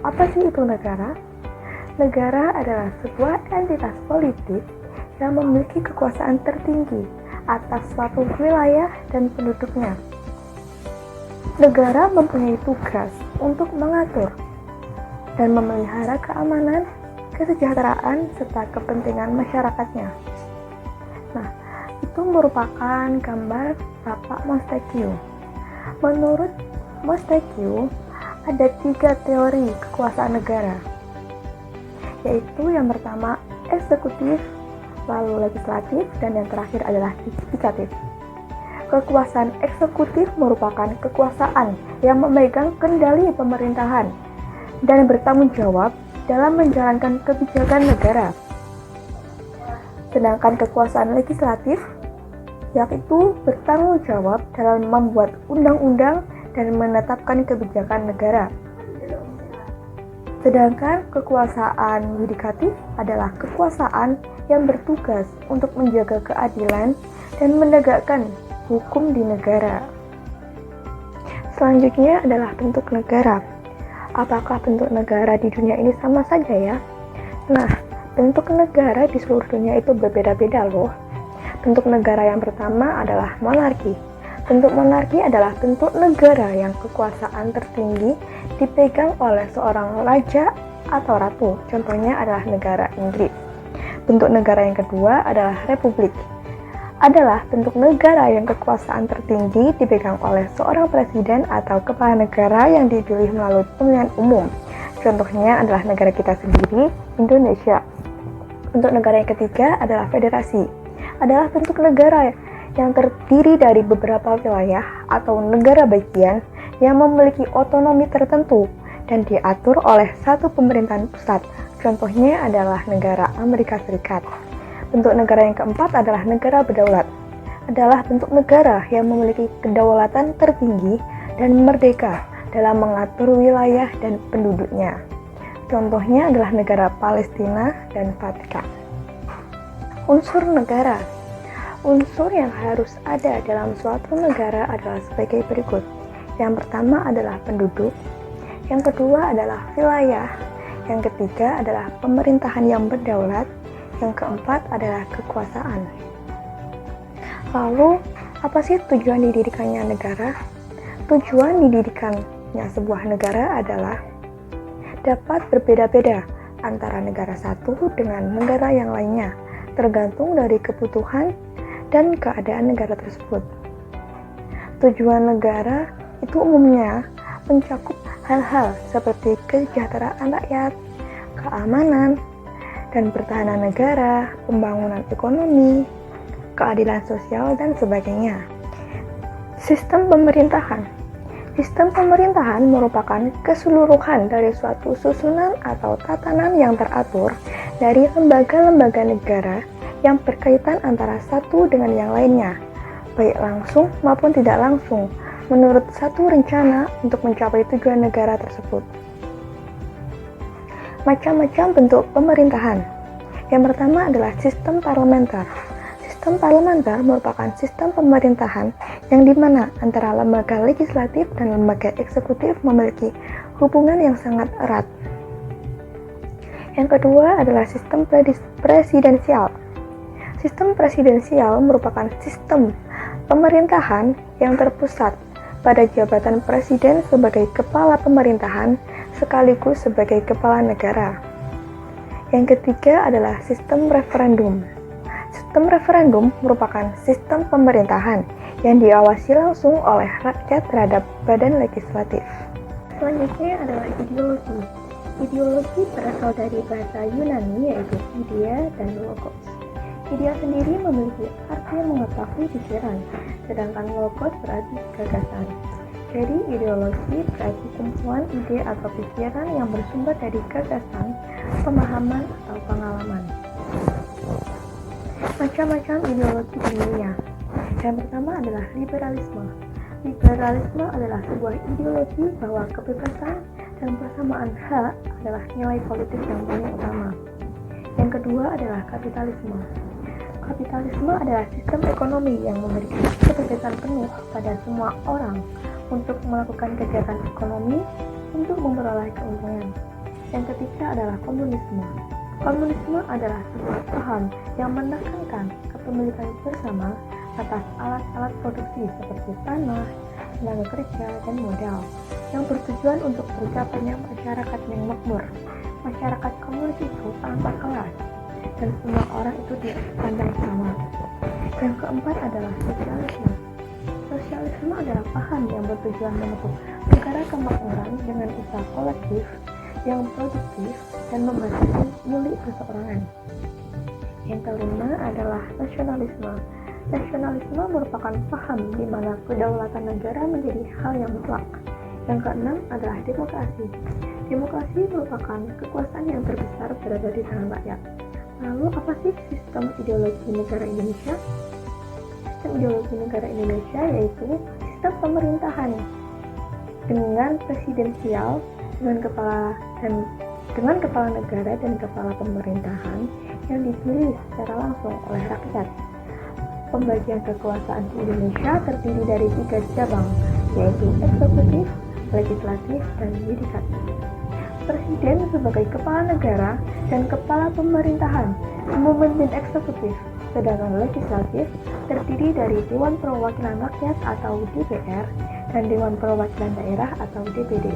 apa sih itu negara? Negara adalah sebuah entitas politik yang memiliki kekuasaan tertinggi atas suatu wilayah dan penduduknya. Negara mempunyai tugas untuk mengatur dan memelihara keamanan, kesejahteraan, serta kepentingan masyarakatnya. Nah, itu merupakan gambar Bapak Montesquieu. Menurut Montesquieu, ada 3 teori kekuasaan negara, yaitu yang pertama eksekutif, lalu legislatif, dan yang terakhir adalah yudikatif. Kekuasaan eksekutif merupakan kekuasaan yang memegang kendali pemerintahan dan bertanggung jawab dalam menjalankan kebijakan negara. Sedangkan kekuasaan legislatif yaitu bertanggung jawab dalam membuat undang-undang dan menetapkan kebijakan negara. Sedangkan kekuasaan yudikatif adalah kekuasaan yang bertugas untuk menjaga keadilan dan menegakkan hukum di negara. Selanjutnya adalah bentuk negara. Apakah bentuk negara di dunia ini sama saja ya? Nah, bentuk negara di seluruh dunia itu berbeda-beda loh. Bentuk negara yang pertama adalah monarki. Bentuk monarki adalah bentuk negara yang kekuasaan tertinggi dipegang oleh seorang raja atau ratu. Contohnya adalah negara Inggris. Bentuk negara yang kedua adalah republik. Adalah bentuk negara yang kekuasaan tertinggi dipegang oleh seorang presiden atau kepala negara yang dipilih melalui pemilihan umum. Contohnya adalah negara kita sendiri, Indonesia. Bentuk negara yang ketiga adalah federasi. Adalah bentuk negara yang terdiri dari beberapa wilayah atau negara bagian yang memiliki otonomi tertentu dan diatur oleh satu pemerintahan pusat. Contohnya adalah negara Amerika Serikat. Bentuk negara yang keempat adalah negara berdaulat. Adalah bentuk negara yang memiliki kedaulatan tertinggi dan merdeka dalam mengatur wilayah dan penduduknya. Contohnya adalah negara Palestina dan Vatikan. Unsur negara. Unsur yang harus ada dalam suatu negara adalah sebagai berikut. Yang pertama adalah penduduk. Yang kedua adalah wilayah. Yang ketiga adalah pemerintahan yang berdaulat. Yang keempat adalah kekuasaan. Lalu, apa sih tujuan didirikannya negara? Tujuan didirikannya sebuah negara adalah dapat berbeda-beda antara negara satu dengan negara yang lainnya, tergantung dari kebutuhan dan keadaan negara tersebut. Tujuan negara itu umumnya mencakup hal-hal seperti kesejahteraan rakyat, keamanan, dan pertahanan negara, pembangunan ekonomi, keadilan sosial, dan sebagainya. Sistem pemerintahan. Sistem pemerintahan merupakan keseluruhan dari suatu susunan atau tatanan yang teratur dari lembaga-lembaga negara yang berkaitan antara satu dengan yang lainnya, baik langsung maupun tidak langsung, menurut satu rencana untuk mencapai tujuan negara tersebut. Macam-macam bentuk pemerintahan. Yang pertama adalah sistem parlementer. Sistem parlementer merupakan sistem pemerintahan yang dimana antara lembaga legislatif dan lembaga eksekutif memiliki hubungan yang sangat erat. Yang kedua adalah sistem presidensial. Sistem presidensial merupakan sistem pemerintahan yang terpusat pada jabatan presiden sebagai kepala pemerintahan sekaligus sebagai kepala negara. Yang ketiga adalah sistem referendum. Sistem referendum merupakan sistem pemerintahan yang diawasi langsung oleh rakyat terhadap badan legislatif. Selanjutnya adalah ideologi. Ideologi berasal dari bahasa Yunani yaitu idea dan logos. Idea sendiri memiliki arti mengetahui pikiran, sedangkan logos berarti gagasan. Jadi ideologi berarti kumpulan ide atau pikiran yang bersumber dari gagasan, pemahaman, atau pengalaman. Macam-macam ideologi di dunia. Yang pertama adalah liberalisme. Liberalisme adalah sebuah ideologi bahwa kebebasan dan persamaan hak adalah nilai politik yang paling utama. Yang kedua adalah kapitalisme. Kapitalisme adalah sistem ekonomi yang memberikan kebebasan penuh pada semua orang untuk melakukan kegiatan ekonomi untuk memperoleh keuntungan. Yang ketiga adalah komunisme. Komunisme adalah sebuah paham yang menekankan kepemilikan bersama atas alat-alat produksi seperti tanah, tenaga kerja, dan modal, yang bertujuan untuk tercapainya masyarakat yang makmur. Masyarakat komunis itu tanpa kelas, dan semua orang itu dipandang sama. Yang keempat adalah sosialisme. Sosialisme adalah paham yang bertujuan membentuk negara kemakmuran dengan usaha kolektif yang produktif dan membatasi milik perseorangan. Yang kelima adalah nasionalisme. Nasionalisme merupakan paham di mana kedaulatan negara menjadi hal yang mutlak. Yang keenam adalah demokrasi. Demokrasi merupakan kekuasaan yang terbesar berada di tangan rakyat. Lalu apa sih sistem ideologi negara Indonesia? Sistem ideologi negara Indonesia yaitu sistem pemerintahan dengan presidensial, dengan kepala negara dan kepala pemerintahan yang dipilih secara langsung oleh rakyat. Pembagian kekuasaan di Indonesia terdiri dari 3 cabang, yaitu eksekutif, legislatif, dan yudikatif. Presiden sebagai kepala negara dan kepala pemerintahan memimpin eksekutif, sedangkan legislatif terdiri dari Dewan Perwakilan Rakyat atau DPR dan Dewan Perwakilan Daerah atau DPD,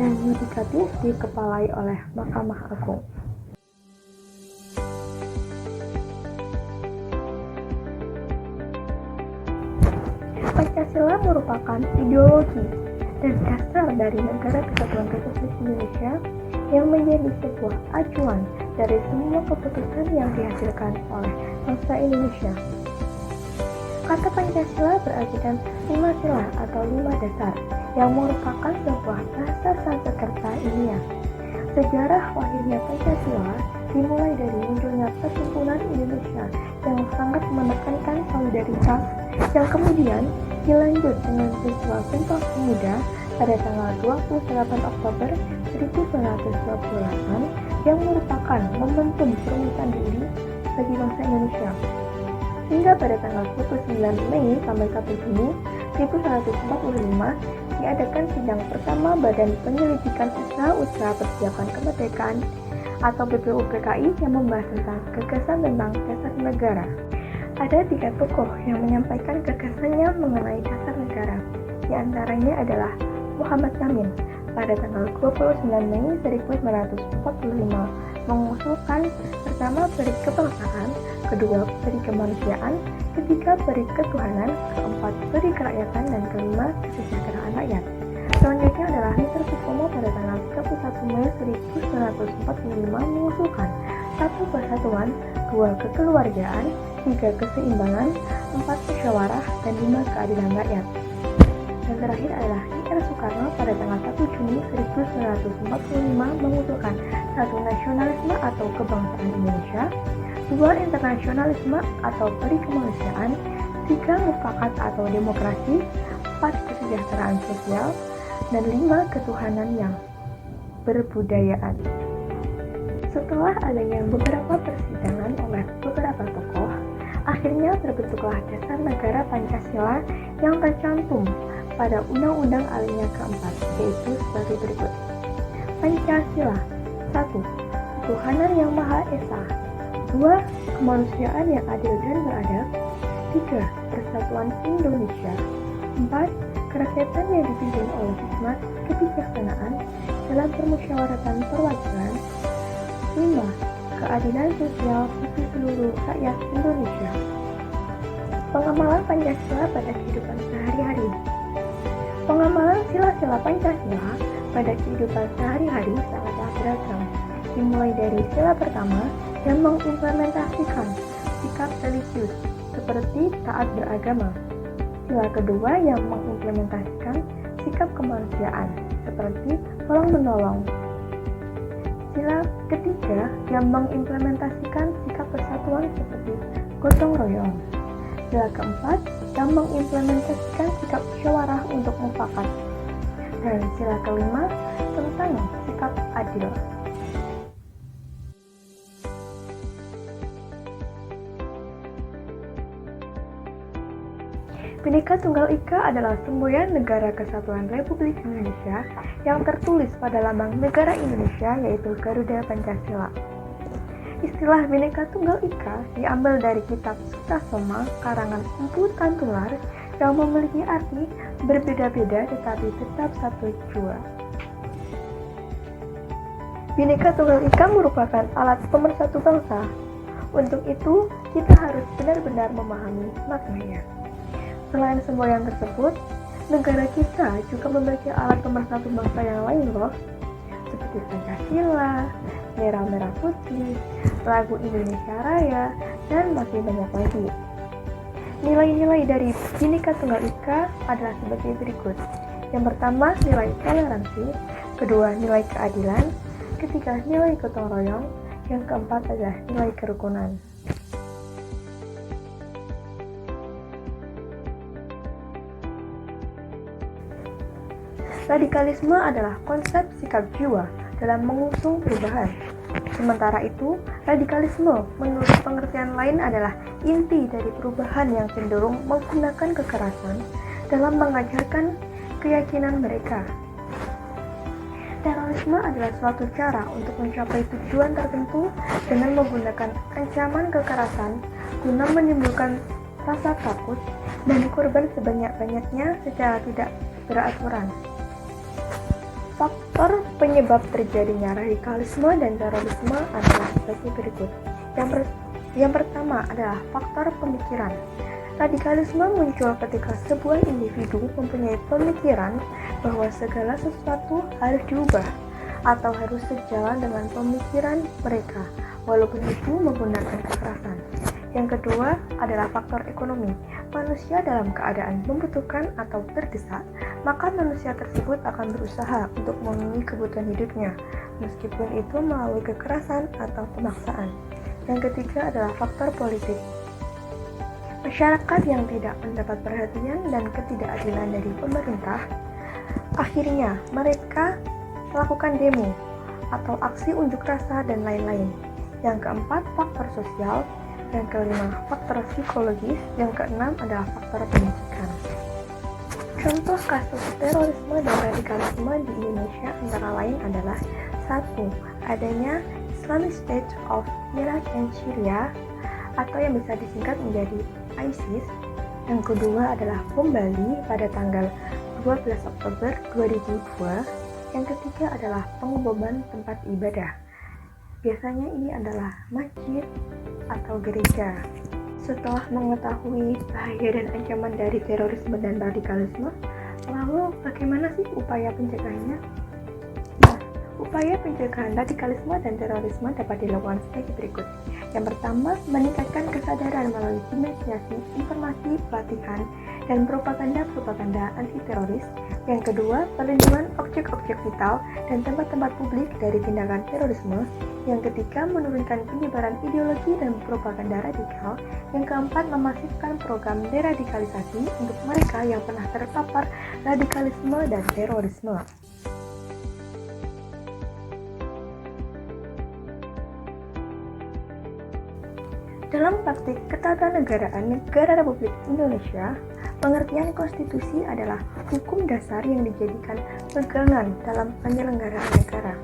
dan yudikatif dikepalai oleh Mahkamah Agung. Pancasila merupakan ideologi dan dasar dari Negara Kesatuan Republik Indonesia yang menjadi sebuah acuan dari semua keputusan yang dihasilkan oleh bangsa Indonesia. Kata Pancasila berartikan 5 sila atau 5 dasar yang merupakan sebuah bahasa Sanskerta India. Sejarah lahirnya Pancasila dimulai dari munculnya Perhimpunan Indonesia yang sangat menekankan solidaritas, yang kemudian dilanjut dengan peristiwa Sumpah Pemuda pada tanggal 28 Oktober 1928 yang merupakan momentum permukaan diri bagi bangsa Indonesia. Hingga pada tanggal 29 Mei sampai 1 Juni 1945 diadakan sidang pertama Badan Penyelidikan Usaha-Usaha Persiapan Kemerdekaan atau BPUPKI yang membahas tentang gagasan tentang dasar negara. Ada 3 tokoh yang menyampaikan gagasannya mengenai dasar negara. Di antaranya adalah Muhammad Yamin pada tanggal 29 Mei 1945 mengusulkan pertama peri kebangsaan, kedua peri kemanusiaan, ketiga peri ketuhanan, keempat peri kerakyatan, dan kelima kesejahteraan rakyat. Selanjutnya adalah Mr. Supomo pada tanggal 31 Mei 1945 mengusulkan 1 persatuan, 2 kekeluargaan, 3 keseimbangan, 4 musyawarah, dan 5 keadilan rakyat. Dan terakhir adalah R. Soekarno pada tanggal 1 Juni 1945 mengusulkan 1 nasionalisme atau kebangsaan Indonesia, 2 internasionalisme atau peri kemanusiaan, 3 mufakat atau demokrasi, 4 kesejahteraan sosial, dan 5 ketuhanan yang berbudayaan. Setelah adanya beberapa persidangan oleh beberapa tokoh, akhirnya terbentuklah dasar negara Pancasila yang tercantum pada Undang-Undang Alinea keempat, yaitu sebagai berikut. Pancasila. 1. Ketuhanan yang Maha Esa. 2. Kemanusiaan yang adil dan beradab. 3. Persatuan Indonesia. 4. Kerakyatan yang dipimpin oleh hikmat kebijaksanaan dalam permusyawaratan perwakilan. 5. Keadilan sosial bagi seluruh rakyat Indonesia. Pengamalan Pancasila pada kehidupan sehari-hari. Pengamalan sila-sila Pancasila pada kehidupan sehari-hari sangatlah beragam, dimulai dari sila pertama yang mengimplementasikan sikap religius seperti taat beragama, sila kedua yang mengimplementasikan sikap kemanusiaan seperti tolong-menolong, sila ketiga yang mengimplementasikan sikap persatuan seperti gotong royong, sila keempat yang mengimplementasikan sikap musyawarah untuk mufakat, dan sila kelima tentang sikap adil. Bhinneka Tunggal Ika adalah semboyan Negara Kesatuan Republik Indonesia yang tertulis pada lambang negara Indonesia yaitu Garuda Pancasila. Istilah Bhinneka Tunggal Ika diambil dari kitab Sutasoma karangan Empu Tantular yang memiliki arti berbeda-beda tetapi tetap satu jua. Bhinneka Tunggal Ika merupakan alat pemersatu bangsa. Untuk itu, kita harus benar-benar memahami maknanya. Selain semboyan tersebut, negara kita juga memiliki alat pemersatu bangsa yang lain loh, seperti Pancasila, merah-merah putih, lagu Indonesia Raya, dan masih banyak lagi. Nilai-nilai dari Bhinneka Tunggal Ika adalah sebagai berikut. Yang pertama, nilai toleransi, kedua, nilai keadilan, ketiga, nilai gotong royong, yang keempat adalah nilai kerukunan. Radikalisme adalah konsep sikap jiwa dalam mengusung perubahan. Sementara itu, radikalisme menurut pengertian lain adalah inti dari perubahan yang cenderung menggunakan kekerasan dalam mengajarkan keyakinan mereka. Terorisme adalah suatu cara untuk mencapai tujuan tertentu dengan menggunakan ancaman kekerasan guna menimbulkan rasa takut dan korban sebanyak-banyaknya secara tidak beraturan. Faktor penyebab terjadinya radikalisme dan terorisme adalah sebagai berikut. Yang pertama adalah faktor pemikiran. Radikalisme muncul ketika sebuah individu mempunyai pemikiran bahwa segala sesuatu harus diubah atau harus sejalan dengan pemikiran mereka, walaupun itu menggunakan kekerasan. Yang kedua adalah faktor ekonomi. Manusia dalam keadaan membutuhkan atau terdesak, maka manusia tersebut akan berusaha untuk memenuhi kebutuhan hidupnya, meskipun itu melalui kekerasan atau pemaksaan. Yang ketiga adalah faktor politik. Masyarakat yang tidak mendapat perhatian dan ketidakadilan dari pemerintah, akhirnya mereka melakukan demo atau aksi unjuk rasa dan lain-lain. Yang keempat, faktor sosial. Yang kelima, faktor psikologis. Yang keenam adalah faktor pendidikan. Contoh kasus terorisme dan radikalisme di Indonesia antara lain adalah 1. Adanya Islamic State of Iraq and Syria atau yang bisa disingkat menjadi ISIS. Yang kedua adalah bom Bali pada tanggal 12 Oktober 2002. Yang ketiga adalah pengeboman tempat ibadah. Biasanya ini adalah masjid atau gereja. Setelah mengetahui bahaya dan ancaman dari terorisme dan radikalisme, lalu bagaimana sih upaya pencegahannya? Nah, upaya pencegahan radikalisme dan terorisme dapat dilakukan sebagai berikut. Yang pertama, meningkatkan kesadaran melalui dimensiasi informasi, pelatihan, dan propaganda anti-teroris. Yang kedua, perlindungan objek-objek vital dan tempat-tempat publik dari tindakan terorisme. Yang ketiga, menurunkan penyebaran ideologi dan propaganda radikal. Yang keempat, memasifkan program deradikalisasi untuk mereka yang pernah terpapar radikalisme dan terorisme. Dalam praktik ketatanegaraan Negara Republik Indonesia, pengertian konstitusi adalah hukum dasar yang dijadikan pegangan dalam penyelenggaraan negara.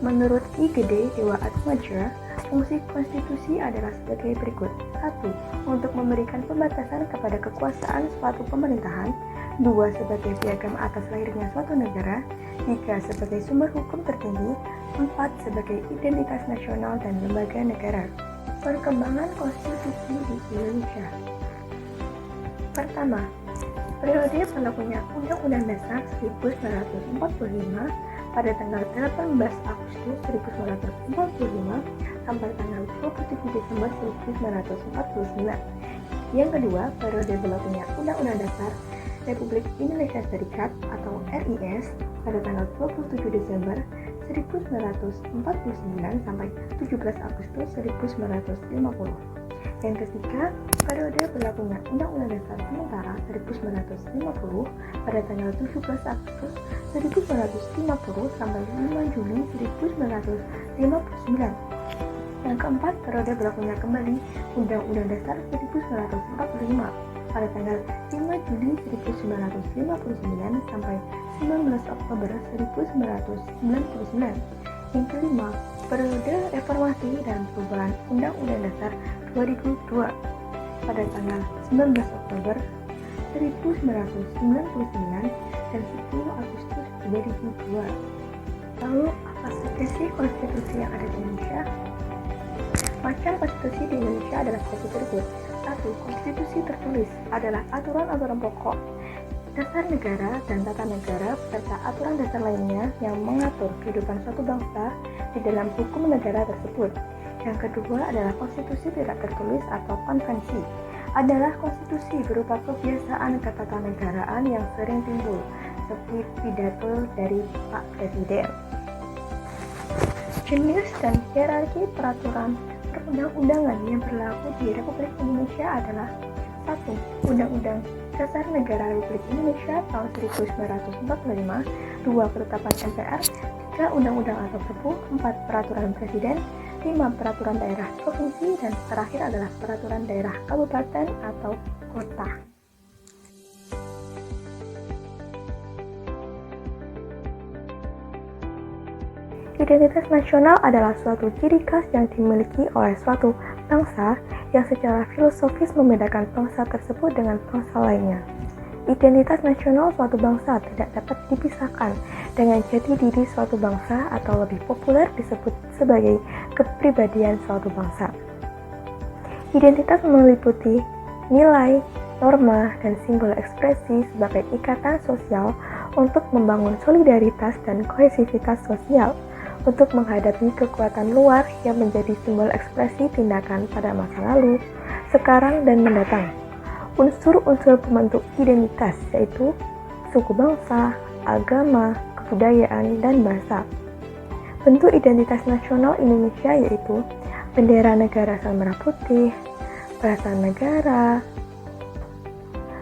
Menurut I Gede Dewa Atmaja, fungsi konstitusi adalah sebagai berikut. 1. Untuk memberikan pembatasan kepada kekuasaan suatu pemerintahan. 2. Sebagai piagam atas lahirnya suatu negara. 3. Sebagai sumber hukum tertinggi. 4. Sebagai identitas nasional dan lembaga negara. Perkembangan konstitusi di Indonesia. Pertama, periode berlakunya Undang-Undang Dasar 1945 pada tanggal 18 Agustus 1945 sampai tanggal 27 Desember 1949. Yang kedua, periode berlakunya Undang-Undang Dasar Republik Indonesia Serikat atau RIS pada tanggal 27 Desember 1949 sampai 17 Agustus 1950. Yang ketiga, periode berlakunya Undang-Undang Dasar Sementara 1950 pada tanggal 17 Agustus 1950 sampai 5 Juli 1959. Yang keempat, periode berlakunya kembali Undang-Undang Dasar 1945 pada tanggal 5 Juli 1959 sampai 19 Oktober 1999. Yang kelima, periode reformasi dan perubahan Undang-Undang Dasar 2002 pada tanggal 19 Oktober 1999 dan 10 Agustus 2002. Lalu, apa saja sih konstitusi yang ada di Indonesia? Macam konstitusi di Indonesia adalah seperti berikut. 1. Konstitusi tertulis adalah aturan-aturan pokok dasar negara dan tata negara serta aturan dasar lainnya yang mengatur kehidupan suatu bangsa di dalam hukum negara tersebut. Yang kedua adalah konstitusi tidak tertulis atau konvensi. Adalah konstitusi berupa kebiasaan ketatanegaraan yang sering timbul, seperti pidato dari Pak Presiden. Jenis dan hierarki peraturan perundang-undangan yang berlaku di Republik Indonesia adalah 1. Undang-Undang Dasar Negara Republik Indonesia tahun 1945, 2. Ketetapan MPR, 3. Undang-Undang atau Perpu, 4. Peraturan Presiden, 5. Peraturan daerah provinsi, dan terakhir adalah peraturan daerah kabupaten atau kota. Identitas nasional adalah suatu ciri khas yang dimiliki oleh suatu bangsa yang secara filosofis membedakan bangsa tersebut dengan bangsa lainnya. Identitas nasional suatu bangsa tidak dapat dipisahkan dengan jati diri suatu bangsa atau lebih populer disebut sebagai kepribadian suatu bangsa. Identitas meliputi nilai, norma, dan simbol ekspresi sebagai ikatan sosial untuk membangun solidaritas dan kohesivitas sosial, untuk menghadapi kekuatan luar yang menjadi simbol ekspresi tindakan pada masa lalu, sekarang, dan mendatang. Unsur-unsur pembentuk identitas yaitu suku bangsa, agama, kebudayaan, dan bahasa. Bentuk identitas nasional Indonesia yaitu bendera negara sang merah putih, bahasa negara,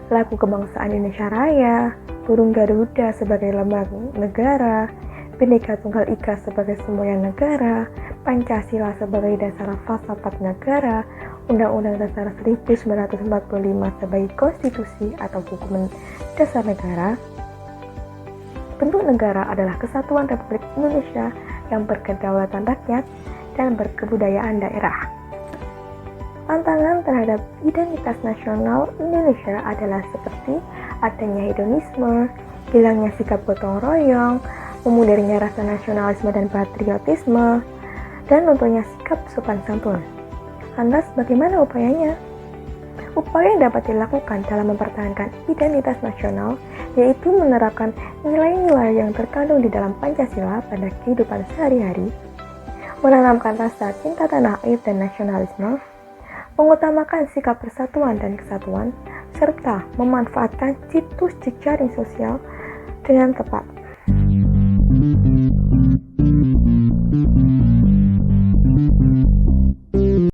lagu kebangsaan Indonesia Raya, burung Garuda sebagai lambang negara, Bhinneka Tunggal Ika sebagai semboyan negara, Pancasila sebagai dasar falsafat negara, Undang-Undang Dasar 1945 sebagai konstitusi atau hukum dasar negara. Bentuk negara adalah kesatuan Republik Indonesia yang berkedaulatan rakyat dan berkebudayaan daerah. Tantangan terhadap identitas nasional Indonesia adalah seperti adanya hedonisme, hilangnya sikap gotong royong, memudarnya rasa nasionalisme dan patriotisme, dan tentunya sikap sopan santun. Lantas bagaimana upayanya? Upaya yang dapat dilakukan dalam mempertahankan identitas nasional yaitu menerapkan nilai-nilai yang terkandung di dalam Pancasila pada kehidupan sehari-hari, menanamkan rasa cinta tanah air dan nasionalisme, mengutamakan sikap persatuan dan kesatuan, serta memanfaatkan situs jejaring sosial dengan tepat.